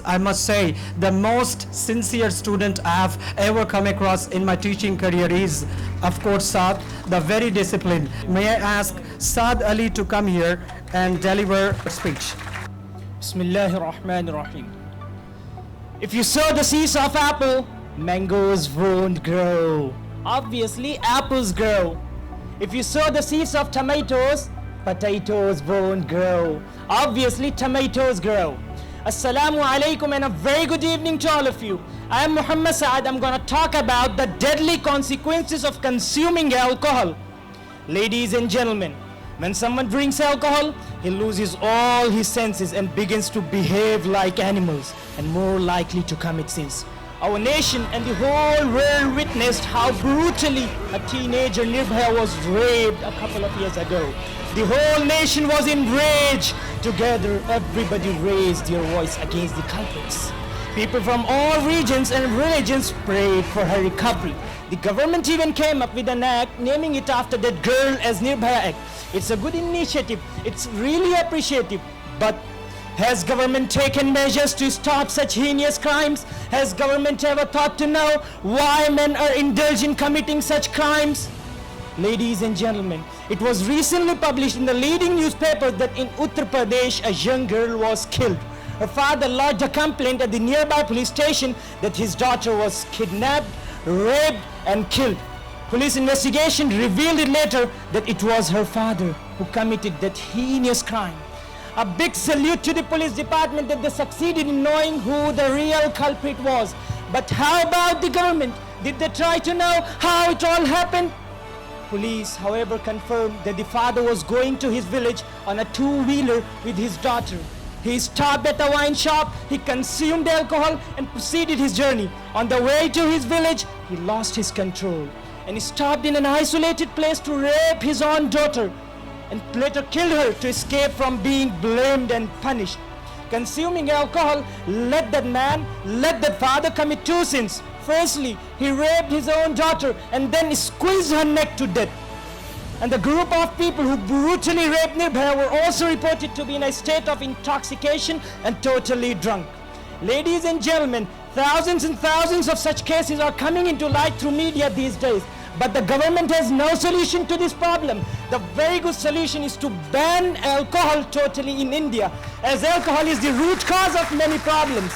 I must say, the most sincere student I have ever come across in my teaching career is, of course, Saad, the very disciplined. May I ask Saad Ali to come here and deliver a speech. Bismillahir Rahmanir Rahim. If you sow the seeds of apple, mangoes won't grow. Obviously, apples grow. If you sow the seeds of tomatoes, potatoes won't grow. Obviously, tomatoes grow. Assalamu alaikum and a very good evening to all of you. I am Muhammad Saad. I'm going to talk about the deadly consequences of consuming alcohol. Ladies and gentlemen, when someone drinks alcohol, he loses all his senses and begins to behave like animals and more likely to commit sins. Our nation and the whole world witnessed how brutally a teenager Nirbhaya was raped a couple of years ago. The whole nation was enraged. Together, everybody raised their voice against the culprits. People from all regions and religions prayed for her recovery. The government even came up with an act naming it after that girl as Nirbhaya Act. It's a good initiative. It's really appreciative. But has government taken measures to stop such heinous crimes? Has government ever thought to know why men are indulged in committing such crimes? Ladies and gentlemen, it was recently published in the leading newspaper that in Uttar Pradesh a young girl was killed. Her father lodged a complaint at the nearby police station that his daughter was kidnapped, raped and killed. Police investigation revealed it later that it was her father who committed that heinous crime. A big salute to the police department that they succeeded in knowing who the real culprit was. But how about the government? Did they try to know how it all happened? Police, however, confirmed that the father was going to his village on a two-wheeler with his daughter. He stopped at a wine shop, he consumed alcohol and proceeded his journey. On the way to his village, he lost his control and he stopped in an isolated place to rape his own daughter and later killed her to escape from being blamed and punished. Consuming alcohol let that father commit two sins. Firstly, he raped his own daughter and then squeezed her neck to death. And the group of people who brutally raped Nirbhaya were also reported to be in a state of intoxication and totally drunk. Ladies and gentlemen, thousands and thousands of such cases are coming into light through media these days. But the government has no solution to this problem. The very good solution is to ban alcohol totally in India, as alcohol is the root cause of many problems.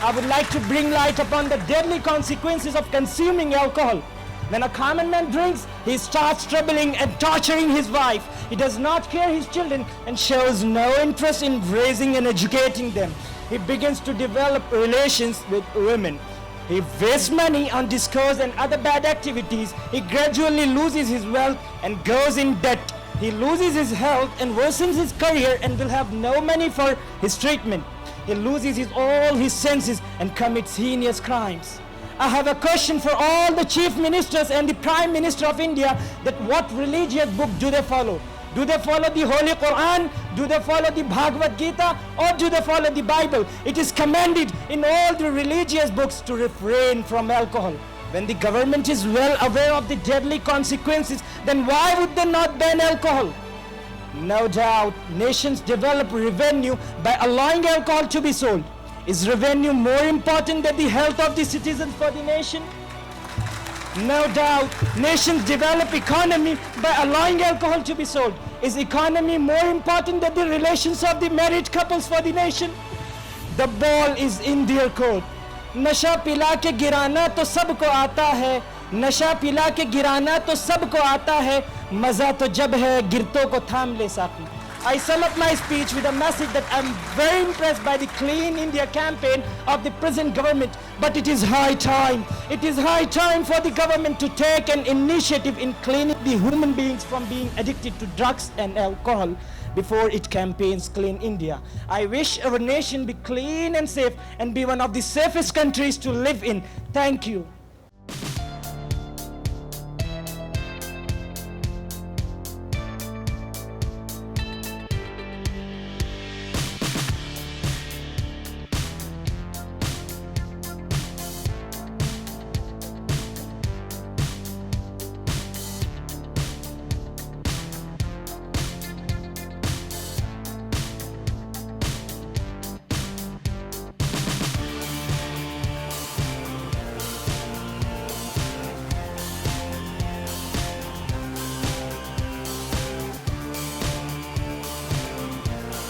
I would like to bring light upon the deadly consequences of consuming alcohol. When a common man drinks, he starts troubling and torturing his wife. He does not care his children and shows no interest in raising and educating them. He begins to develop relations with women. He wastes money on discourse and other bad activities. He gradually loses his wealth and goes in debt. He loses his health and worsens his career and will have no money for his treatment. He loses all his senses and commits heinous crimes. I have a question for all the chief ministers and the Prime Minister of India, that what religious book do they follow? Do they follow the Holy Quran? Do they follow the Bhagavad Gita? Or do they follow the Bible? It is commanded in all the religious books to refrain from alcohol. When the government is well aware of the deadly consequences, then why would they not ban alcohol? No doubt, nations develop revenue by allowing alcohol to be sold. Is revenue more important than the health of the citizens for the nation? No doubt, nations develop economy by allowing alcohol to be sold. Is economy more important than the relations of the married couples for the nation? The ball is in their court. नशा पिला के गिराना तो सबको आता है, नशा पिला के गिराना तो सबको आता है, मजा तो जब है गिरतों को थाम ले साकी. I sum up my speech with a message that I'm very impressed by the Clean India campaign of the present government, but it is high time. It is high time for the government to take an initiative in cleaning the human beings from being addicted to drugs and alcohol before it campaigns Clean India. I wish our nation be clean and safe and be one of the safest countries to live in. Thank you.